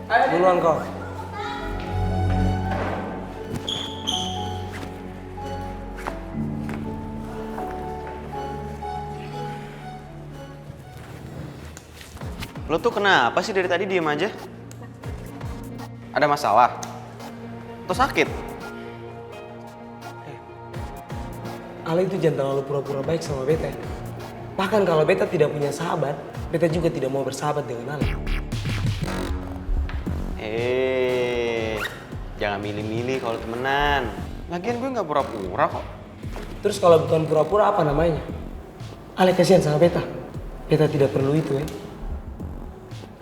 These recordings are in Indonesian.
Duluan kau. Lo tuh kenapa sih dari tadi diem aja? Ada masalah? Atau sakit? Ale itu jangan terlalu pura-pura baik sama beta. Bahkan kalau beta tidak punya sahabat, beta juga tidak mau bersahabat dengan Ale. Jangan milih-milih kalau temenan. Lagian gue nggak pura-pura kok. Terus kalau bukan pura-pura apa namanya? Ale kasihan sama beta. Beta tidak perlu itu ya.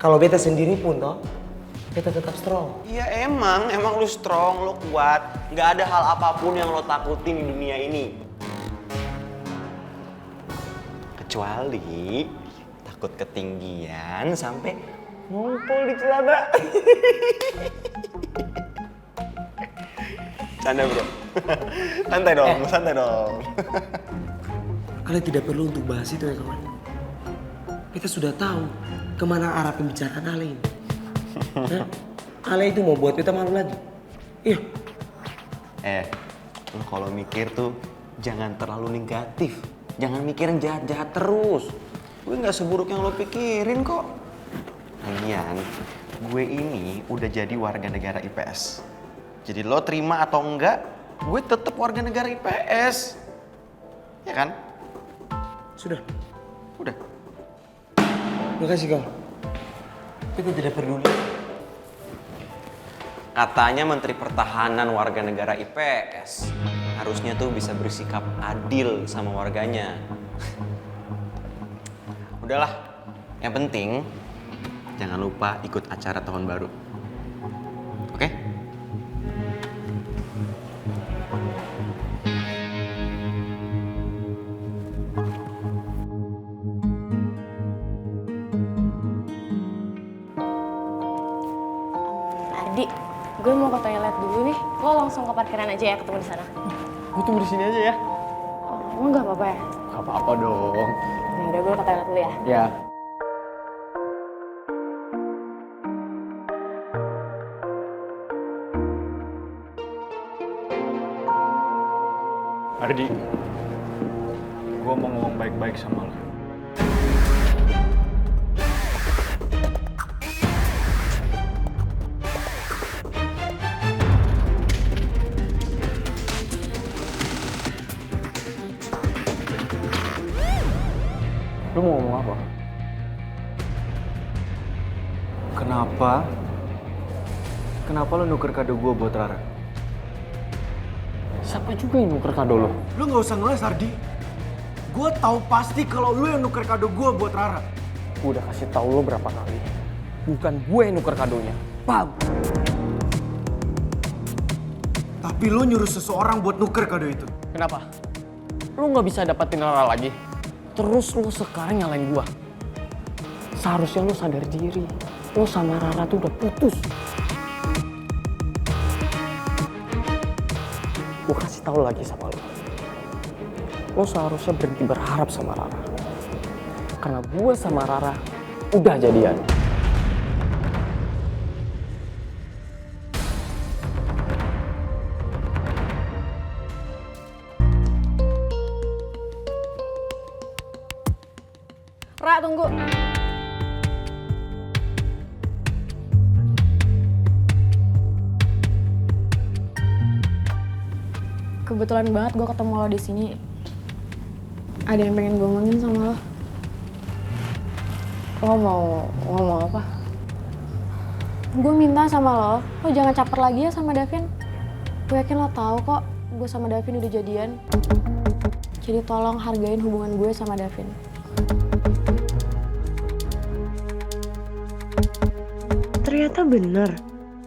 Kalau beta sendiri pun toh, beta tetap strong. Iya emang lu strong, lo kuat. Nggak ada hal apapun yang lo takutin di dunia ini. Kecuali takut ketinggian sampai ngumpul di celana. Canda bro. Santai dong. Ale tidak perlu untuk bahas itu ya kawan. Beta sudah tahu kemana arah pembicaraan Ale ini. Ale itu mau buat beta malu lagi. Iya. Lo kalau mikir tuh jangan terlalu negatif. Jangan mikir yang jahat-jahat terus. Gue nggak seburuk yang lo pikirin kok. Lagian, gue ini udah jadi warga negara IPS. Jadi lo terima atau enggak, gue tetap warga negara IPS. Ya kan? Sudah. Udah. Makasih kau. Beta tidak peduli. Katanya Menteri Pertahanan warga negara IPS. Harusnya tuh bisa bersikap adil sama warganya. Udahlah, yang penting jangan lupa ikut acara tahun baru. Oke? Ardi, gue mau ke toilet dulu nih. Lo langsung ke parkiran aja ya, ketemu di sana. Gue tunggu di sini aja ya. Oh, nggak apa-apa ya? Gak apa-apa dong. Ya udah, gue ke toilet dulu ya. Ya. Ardi, gue mau ngomong baik-baik sama lo. Lo mau ngomong apa? Kenapa lo nuker kado gue buat Rara? Siapa juga yang nuker kado lo? Lu gak usah ngeles, Ardi. Gue tahu pasti kalau lu yang nuker kado gue buat Rara. Gue udah kasih tahu lo berapa kali. Bukan gue yang nuker kadonya. Paham? Tapi lu nyuruh seseorang buat nuker kado itu. Kenapa? Lo gak bisa dapetin Rara lagi. Terus lo sekarang nyalain gue. Seharusnya lo sadar diri. Lo sama Rara tuh udah putus. Gue kasih tahu lagi sama lo. Lo seharusnya berhenti berharap sama Rara. Karena gue sama Rara udah jadian. Ra, tunggu. Kebetulan banget gue ketemu lo di sini. Ada yang pengen gue ngomongin sama lo. Lo mau ngomong apa? Gue minta sama lo jangan caper lagi ya sama Davin. Gue yakin lo tahu kok, gue sama Davin udah jadian. Jadi tolong hargain hubungan gue sama Davin. Ternyata bener,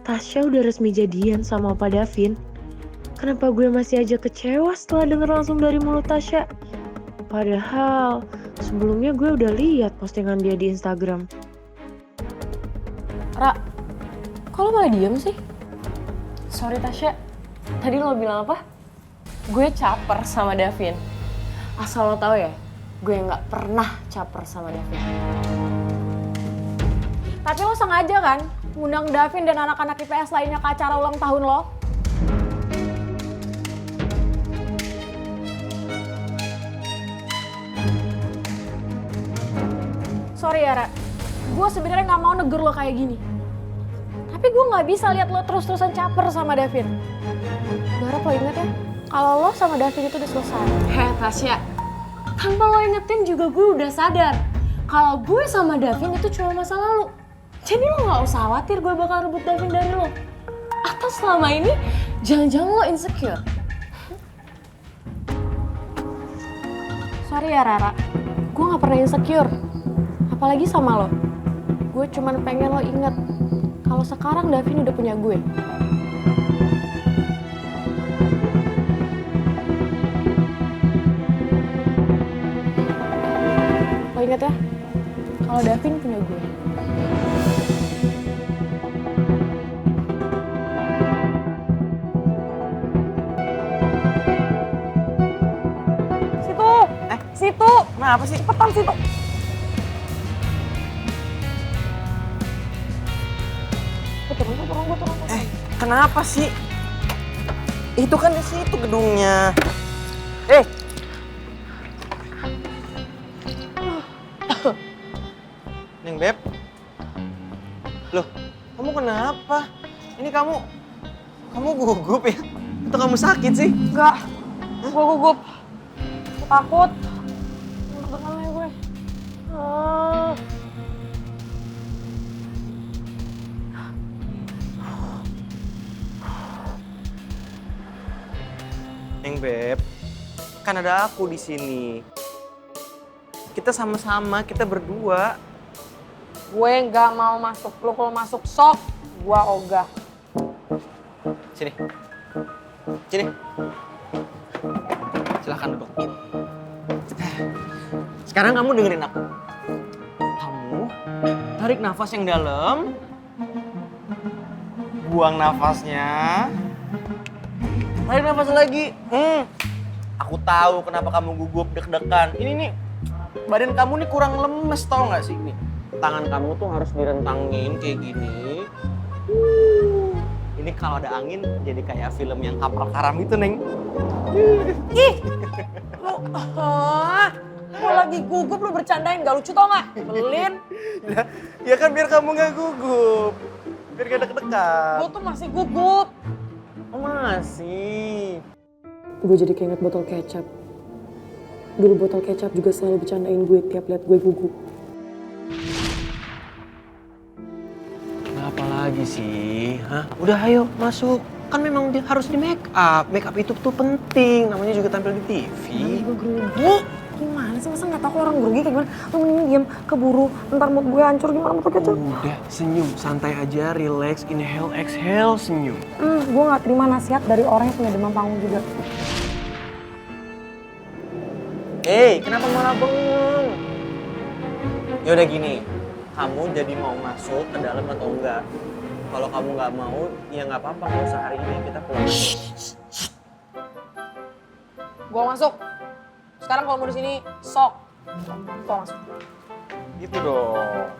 Tasya udah resmi jadian sama Opa Davin. Kenapa gue masih aja kecewa setelah denger langsung dari mulut Tasya? Padahal sebelumnya gue udah lihat postingan dia di Instagram. Ra, kok lo malah diem sih? Sorry Tasya, tadi lo bilang apa? Gue caper sama Davin. Asal lo tahu ya, gue nggak pernah caper sama Davin. Tapi lo sengaja kan ngundang Davin dan anak-anak IPS lainnya ke acara ulang tahun lo? Sorry ya, Ra. Gue sebenarnya nggak mau negur lo kayak gini. Tapi gue nggak bisa lihat lo terus-terusan caper sama Davin. Gue harap lo inget ya, kalau lo sama Davin itu udah selesai. Heh Tasya, tanpa lo ingetin juga gue udah sadar kalau gue sama Davin itu cuma masa lalu. Jadi lo gak usah khawatir gue bakal rebut Davin dari lo. Atau selama ini jangan-jangan lo insecure. Sorry ya Rara, gue gak pernah insecure. Apalagi sama lo. Gue cuman pengen lo inget kalau sekarang Davin udah punya gue. Lo inget ya, kalau Davin punya gue. Situ! Kenapa sih? Cepetan situ! Gue turun. Kenapa sih? Itu kan di situ gedungnya. Neng Beb. Loh, kamu kenapa? Ini kamu gugup ya? Atau kamu sakit sih? Enggak, gue gugup. Gue takut. Beneran ya gue. Neng Beb, kan ada aku di sini. Kita sama-sama, kita berdua. Gue nggak mau masuk, lo kalau masuk sok, gue ogah. Sini. Silahkan duduk. Sekarang kamu dengerin aku. Kamu tarik nafas yang dalam. Buang nafasnya. Tarik nafas lagi. Aku tahu kenapa kamu gugup deg-degan. Ini nih, badan kamu nih kurang lemes, tau gak sih? Nih, tangan kamu tuh harus direntangin kayak gini. Ini kalau ada angin jadi kayak film yang kapal karam gitu, Neng. Ih, lo lagi gugup lo bercandain, gak lucu tau gak? Belin. Ya kan biar kamu gak gugup. Biar gak deg-degan. Gue tuh masih gugup. Oh, masih. Gue jadi keinget botol kecap. Dulu botol kecap juga selalu bercandain gue tiap liat gue gugup. Apa lagi sih? Hah? Udah ayo masuk. Kan memang harus di make up. Make up itu tuh penting. Namanya juga tampil di TV. Gue grogi. Gimana sih, masa gak tau kalau orang grogi kayak gimana? Lo mending diem, keburu, ntar mood gue hancur gimana mood kecap. Udah, senyum. Santai aja, relax, inhale, exhale, senyum. Gue gak terima nasihat dari orang yang punya demam panggung juga. Kenapa malah bengong? Ya udah gini, kamu jadi mau masuk ke dalam atau enggak? Kalau kamu nggak mau, ya nggak apa-apa, nggak usah hari ini, kita pulang. Gue masuk. Sekarang kalau mau di sini, sok. Gue masuk. Gitu dong.